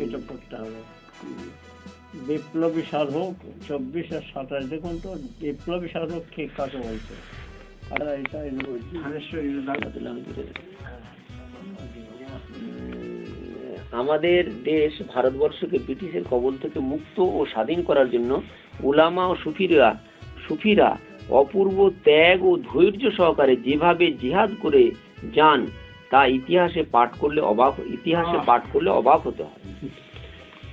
এটা পড়তে হবে। বিপ্লবী সাধক 24 আর 27 দেখুন তো, বিপ্লবী সাধক ঠিক কাকে বলছে? আমাদের দেশ ভারতবর্ষকে ব্রিটিশের কবল থেকে মুক্ত ও স্বাধীন করার জন্য উলামা ও সুফিরা অপূর্ব ত্যাগ ও ধৈর্য সহকারে যেভাবে জিহাদ করে যান তা ইতিহাসে পাঠ করলে অবাক হতে হয়।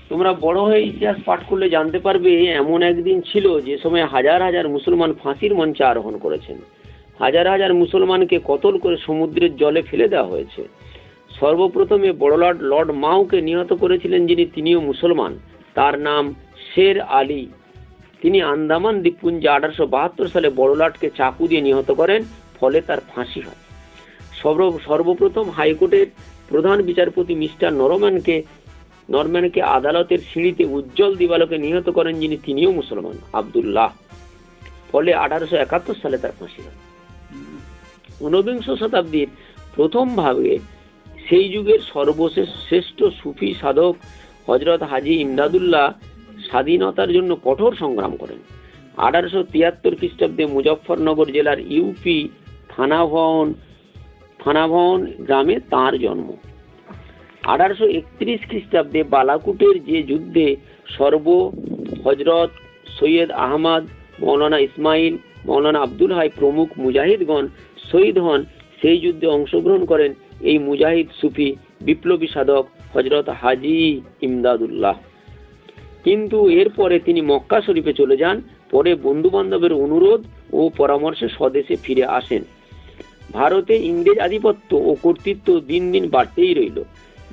তোমরা বড় হয়ে ইতিহাস পাঠ করলে জানতে পারবে এমন একদিন ছিল যে সময় হাজার হাজার মুসলমান ফাঁসির মঞ্চে আরোহণ করেছেন, হাজার হাজার মুসলমানকে কতল করে সমুদ্রের জলে ফেলে দেওয়া হয়েছে। সর্বপ্রথমে বড়লাট লর্ড মাউকে নিহত করেছিলেন তিনিও মুসলমান, তার নাম শের আলী। তিনি আন্দামান দ্বীপপুঞ্জে 1872 সালে বড়লাটকে চাকু দিয়ে নিহত করেন, ফলে তার ফাঁসি হয়। সর্বপ্রথম হাইকোর্টের প্রধান বিচারপতি মিস্টার নরম্যানকে আদালতের সিঁড়িতে উজ্জ্বল দিবালোকে নিহত করেন তিনিও মুসলমান, আব্দুল্লাহ। ফলে 1871 সালে তার ফাঁসি হয়। 19বিংশ শতাব্দীর প্রথম ভাগে সেই যুগের শ্রেষ্ঠ সুফি সাধক হযরত হাজী ইমদাদুল্লাহ স্বাধীনতার জন্য কঠোর সংগ্রাম করেন। 1873 খ্রিস্টাব্দে মুজফ্ফরনগর জেলার ইউপি থানাভন গ্রামে তাঁর জন্ম। 1831 খ্রিস্টাব্দে বালাকুটের যে যুদ্ধে হযরত সৈয়দ আহমদ, মৌলানা ইসমাইল, মৌলানা আব্দুল হাই প্রমুখ মুজাহিদগণ শহীদ হন, সেই যুদ্ধে অংশগ্রহণ করেন এই মুজাহিদ সুফি বিপ্লবী সাধক হযরত হাজী ইমদাদুল্লাহ। কিন্তু এরপরে তিনি মক্কা শরীফে চলে যান। পরে বন্ধু বান্ধবের অনুরোধ ও পরামর্শে স্বদেশে ফিরে আসেন। ভারতে ইংরেজ আধিপত্য ও কর্তৃত্ব দিন দিন বাড়তেই রইল।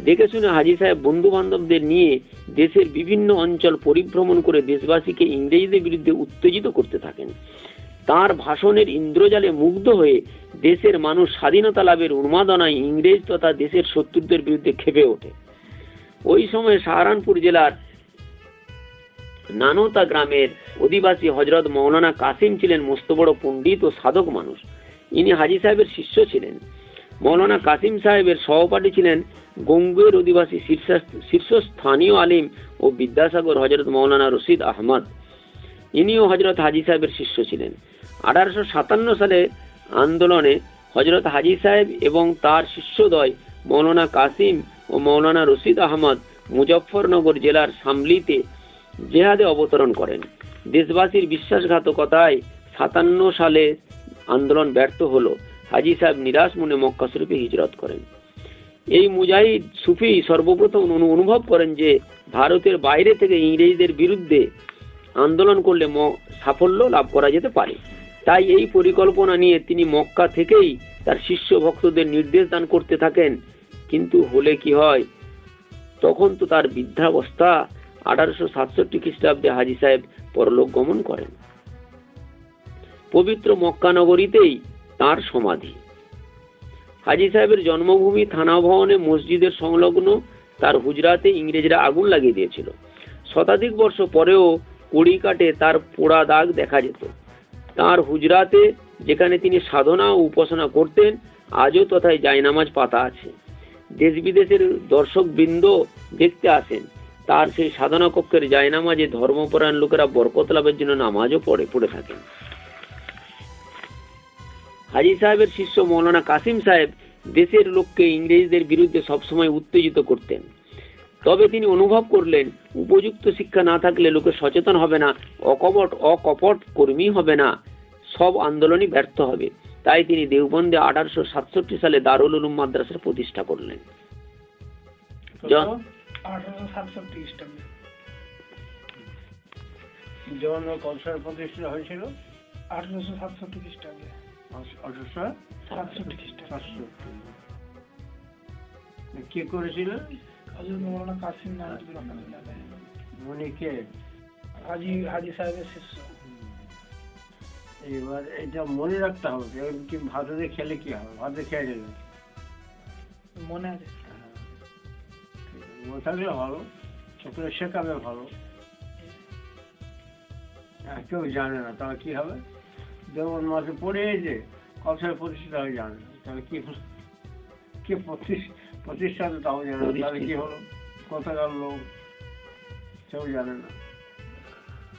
দেখে শুনে হাজী সাহেব বন্ধু বান্ধবদের নিয়ে দেশের বিভিন্ন অঞ্চল পরিভ্রমণ করে দেশবাসীকে ইংরেজদের বিরুদ্ধে উত্তেজিত করতে থাকেন। তার ভাষণের ইন্দ্রজালে মুগ্ধ হয়ে দেশের মানুষ স্বাধীনতা লাভের উন্মাদনায় ইংরেজ তথা দেশের শত্রুদের বিরুদ্ধে ক্ষেপে ওঠে। ওই সময় সাহারানপুর জেলার নানোতা গ্রামের অধিবাসী হযরত মৌলানা কাসিম ছিলেন মস্ত বড় পণ্ডিত ও সাধক মানুষ। ইনি হাজী সাহেবের শিষ্য ছিলেন। মৌলানা কাসিম সাহেবের সহপাঠী ছিলেন গঙ্গুয়ের অধিবাসী শীর্ষস্থানীয় আলিম ও বিদ্যাসাগর হযরত মৌলানা রশিদ আহমদ। ইনিও হযরত হাজী সাহেবের শিষ্য ছিলেন। 1857 সালে আন্দোলনে হযরত হাজী সাহেব এবং তার শিষ্যদ্বয় মৌলানা কাসিম ও মৌলানা রশিদ আহমদ মুজফ্ফরনগর জেলার শামলিতে জেহাদে অবতরণ করেন। দেশবাসীর বিশ্বাসঘাতকতায় 57 সালে আন্দোলন ব্যর্থ হলো। হাজী সাহেব নিরাশ মনে মক্কা শরীফে হিজরত করেন। এই মুজাহিদ সুফি সর্বপ্রথম অনুভব করেন যে ভারতের বাইরে থেকে ইংরেজদের বিরুদ্ধে আন্দোলন করলে সাফল্য লাভ করা যেতে পারে। তাই এই পরিকল্পনা নিয়ে তিনি মক্কা থেকেই তার শিষ্য ভক্তদের নির্দেশ দান করতে থাকেন। কিন্তু হলে কি হয়, তখন তো তার বৃদ্ধাবস্থা। 1867 খ্রিস্টাব্দে হাজী সাহেব পরলোক গমন করেন। পবিত্র মক্কা নগরীতেই তার সমাধি। হাজী সাহেবের জন্মভূমি থানা ভবনে মসজিদের সংলগ্ন তার হুজরাতে ইংরেজরা আগুন লাগিয়ে দিয়েছিল। শতাধিক বর্ষ পরেও কুড়ি কাটে তার পোড়া দাগ দেখা যেত। তার হুজরাতে, যেখানে তিনি সাধনা ও উপাসনা করতেন, আজও তথায় জায়নামাজ পাতা আছে। দেশ বিদেশের দর্শক বৃন্দ দেখতে আসেন। তার সেই সাধনা কক্ষের জায়নামাজে ধর্মপরায়ণ লোকেরা বরকত লাভের জন্য নামাজও পড়ে থাকেন। হাজী সাহেবের শিষ্য মৌলানা কাসিম সাহেব দেশের লোককে ইংরেজদের বিরুদ্ধে সবসময় উত্তেজিত করতেন। তবে তিনি অনুভব করলেন উপযুক্ত শিক্ষা না থাকলে লোকে সচেতন হবে না, অকপট কর্মী হবে না, সব আন্দোলনই ব্যর্থ হবে। তাই তিনি দেওবন্দে 1867 সালে দারুল উলুম মাদ্রাসার প্রতিষ্ঠা করলেন। 1867 খ্রিস্টাব্দে জন্ম কত সালে প্রতিষ্ঠা হয়েছিল? 1867 খ্রিস্টাব্দে। 1867 খ্রিস্টাব্দে। কে করেছিল? মৌলানা কাসিম উনি কে? হাজী সাহেবের শিষ্য। এবার এটা মনে রাখতে হবে, কি ভারতে খেলে কি হবে, ভারতে খেয়ে যাবে মনে আছে, মনে থাকলে ভালো, ছোটরা শেখাবে ভালো। কেউ জানে না তাহলে কি হবে? দেওবন্দ মাসে পড়ে যে কত সালে প্রতিষ্ঠিত হয়ে জানে না, তাহলে কি কে প্রতিষ্ঠাতা তাও জানে না, তাহলে কি হলো, কোথাকার লোক কেউ জানে না।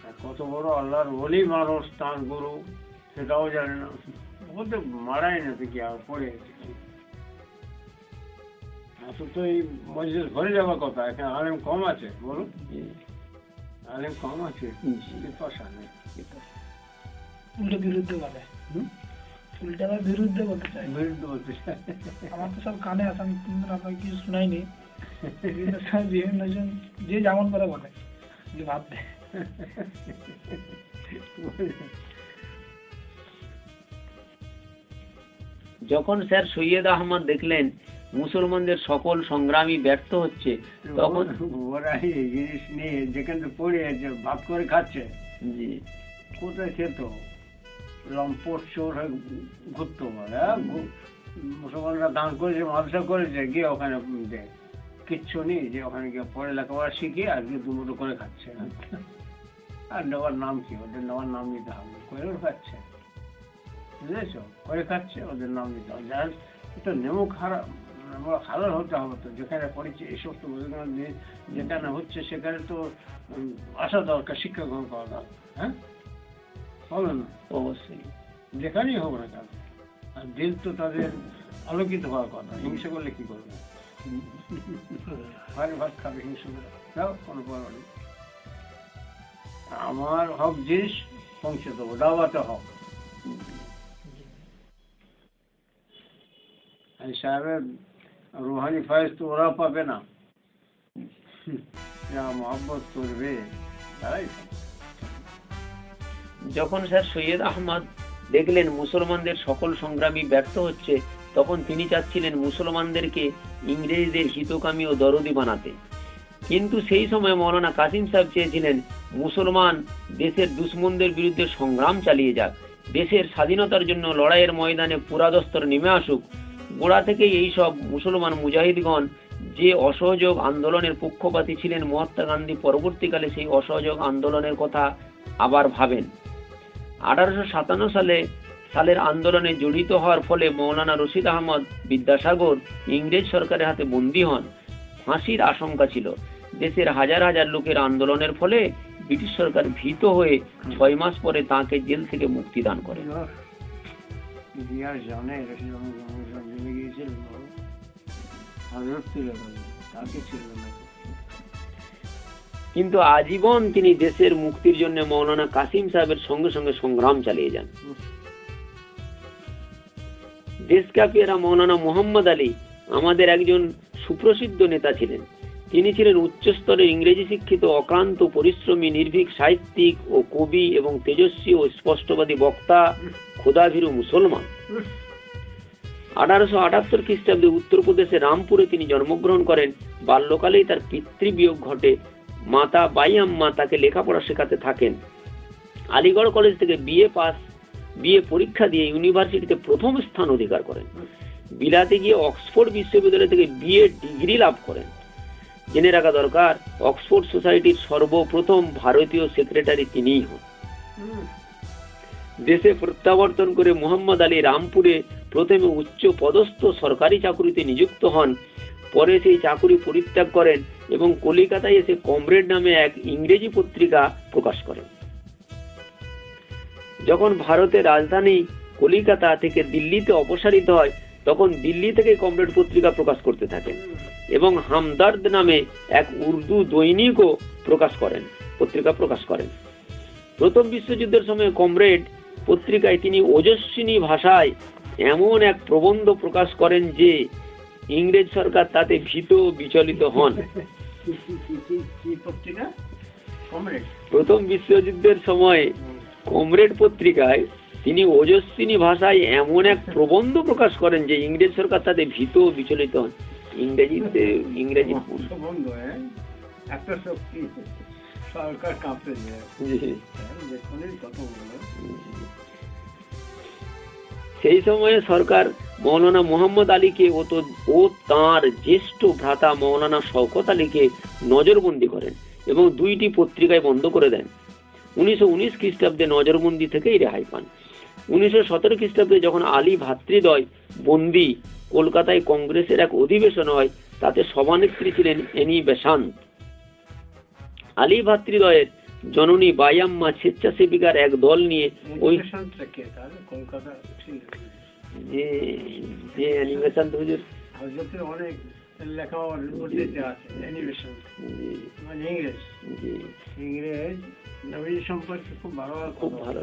আর কত বড় আল্লাহর ওলি মানুষ, তার গুরু, সেটাও জানে না। বলতে মারাই না তো কি আর পড়ে এত তো এই মসজিদ ভরে যাওয়ার কথা। এখানে আলেম কম আছে, বলুন, আলেম কম আছে, পাশা নেই। উল্টো বিরুদ্ধে বলে, উল্টা আবার বিরুদ্ধে বলতে চাই, বিরুদ্ধে বলতে চাই। আমার তো সব কানে আছে, আমি কিন্তু আপনাকে কিছু শোনাইনি। বিভিন্ন জন যে যেমন করে বলে, যে ভাব দেয়। যখন স্যার সৈয়দ আহমদ দেখলেন মুসলমানদের সকল সংগ্রামী ব্যর্থ হচ্ছে, তখন ওরা এই জিনিস নিয়ে যেখানে পড়ে ভাব করে খাচ্ছে, জি কোথায় খেত, লম্পট চোর হয়ে ঘুরতো বলে। মুসলমানরা দান করেছে, মাদ্রাসা করেছে, গিয়ে ওখানে দেয়, কিচ্ছু নেই, যে ওখানে গিয়ে পড়ে লেখাপড়া শিখে আজকে দুমুটো করে খাচ্ছে। আর নেওয়ার নাম কি, ওদের নেওয়ার নাম নিতে হবে, করেও খাচ্ছে, বুঝেছ, করে খাচ্ছে, ওদের নাম নিতে হবে। যার এটা নেমো খারাপ, হালাল হতে হবে তো। যেখানে পড়েছে এই সমস্ত যেখানে হচ্ছে সেখানে তো আসা দরকার, শিক্ষা গ্রহণ করা দরকার। হ্যাঁ, হবে না? অবশ্যই, যেখানেই হোক না কেন। আর দিল তো তাদের আলোকিত হওয়ার কথা, হিংসা করলে কি করবে? ভাত খাবে হিংসা করে, যাও কোনো পরোয়া নেই। আমার হক জিনিস পৌঁছে দেবো, দাওয়াতে হক। সাহেবের রুহানি ফয়েজ তো ওরা পাবে না, যারা মহব্বত করবে তারাই। যখন স্যার সৈয়দ আহমদ দেখলেন মুসলমানদের সকল সংগ্রামী ব্যর্থ হচ্ছে, তখন তিনি চাচ্ছিলেন মুসলমানদেরকে ইংরেজদের হিতকামী ও দরদি বানাতে। কিন্তু সেই সময় মৌলানা কাসিম সাহেব চেয়েছিলেন মুসলমান দেশের দুশ্মনদের বিরুদ্ধে সংগ্রাম চালিয়ে যাক, দেশের স্বাধীনতার জন্য লড়াইয়ের ময়দানে পুরাদস্তর নেমে আসুক। গোড়া থেকে এই সব মুসলমান মুজাহিদগণ যে অসহযোগ আন্দোলনের পক্ষপাতী ছিলেন, মহাত্মা গান্ধী পরবর্তীকালে সেই অসহযোগ আন্দোলনের কথা আবার ভাবেন। 1857 সালের আন্দোলনে জড়িত হওয়ার ফলে মৌলানা রশিদ আহমদ বিদ্যাসাগর ইংরেজ সরকারের হাতে বন্দী হন। ফাঁসির আশঙ্কা ছিল। দেশের হাজার হাজার লোকের আন্দোলনের ফলে ব্রিটিশ সরকার ভীত হয়ে 6 মাস পরে তাঁকে জেল থেকে মুক্তি দান করে। কিন্তু আজীবন তিনি দেশের মুক্তির জন্য মৌলানা কাসিম সাহেবের সঙ্গে সঙ্গে সংগ্রাম চালিয়ে যান। দেশকাপিয়ারা মৌলানা মোহাম্মদ আলী আমাদের একজন সুপ্রসিদ্ধ নেতা ছিলেন। তিনি ছিলেন উচ্চস্তরের ইংরেজি শিক্ষিত, অক্লান্ত পরিশ্রমী, নির্ভীক সাহিত্যিক ও কবি এবং তেজস্বী ও স্পষ্টবাদী বক্তা, খোদাভীরু মুসলমান। 1878 খ্রিস্টাব্দে উত্তরপ্রদেশের রামপুরে তিনি জন্মগ্রহণ করেন। বাল্যকালেই তার পিতৃবিয়োগ ঘটে। মাতা বাই আম্মা তাকে লেখাপড়া শেখাতে থাকেন। আলিগড় কলেজ থেকে বিএ পরীক্ষা দিয়ে ইউনিভার্সিটিতে প্রথম স্থান অধিকার করেন। বিলাতে গিয়ে অক্সফোর্ড বিশ্ববিদ্যালয় থেকে বিএ ডিগ্রি লাভ করেন। জেনে রাখা দরকার, অক্সফোর্ড সোসাইটির সর্বপ্রথম ভারতীয় সেক্রেটারি তিনিই হন। দেশে প্রত্যাবর্তন করে মোহাম্মদ আলী রামপুরে প্রথমে উচ্চ পদস্থ সরকারি চাকুরিতে নিযুক্ত হন। পরে সেই চাকুরি পরিত্যাগ করেন এবং কলিকাতায় এসে কমরেড নামে এক ইংরেজি পত্রিকা প্রকাশ করেন। যখন ভারতের রাজধানী কলিকাতা থেকে দিল্লিতে অপসারিত হয়, তখন দিল্লি থেকে কমরেড পত্রিকা প্রকাশ করতে থাকেন এবং হামদর্দ নামে এক উর্দু দৈনিকও পত্রিকা প্রকাশ করেন। প্রথম বিশ্বযুদ্ধের সময় কমরেড পত্রিকায় তিনি ওজস্বিনী ভাষায় এমন এক প্রবন্ধ প্রকাশ করেন যে ইংরেজ সরকার তাতে ভীত বিচলিত হন। প্রথম বিশ্বযুদ্ধের সময় কমরেড পত্রিকায় তিনি ওজস্বিনী ভাষায় এমন এক প্রবন্ধ প্রকাশ করেন যে ইংরেজ সরকার তাতে ভীত বিচলিত হন। ইংরেজি সরকার কাঁপতে যায়। সেই সময়ে সরকার মৌলানা মোহাম্মদ আলীকে ও তাঁর জ্যেষ্ঠ ভ্রাতা মৌলানা শওকত আলীকে নজরবন্দি করেন এবং 2টি পত্রিকায় বন্ধ করে দেন। 1919 খ্রিস্টাব্দে নজরবন্দি থেকেই রেহাই পান। 1917 খ্রিস্টাব্দে যখন আলী ভাতৃদ্বয় বন্দী, কলকাতায় কংগ্রেসের এক অধিবেশন হয়, তাতে সভানেত্রী ছিলেন এনি বেসান্ত। আলী ভাতৃদ্বয়ের জননী বায়াম্মা স্বেচ্ছাসেবিকার এক দল নিয়ে ওই কলকাতা যে যে এনি বেসান্ত হুজুর হজরতের অনেক লেখা উর্দুতে আছে অ্যানিমেশন, মানে ইংরেজ নবীজি সম্পর্কে খুব ভালো খুব ভালো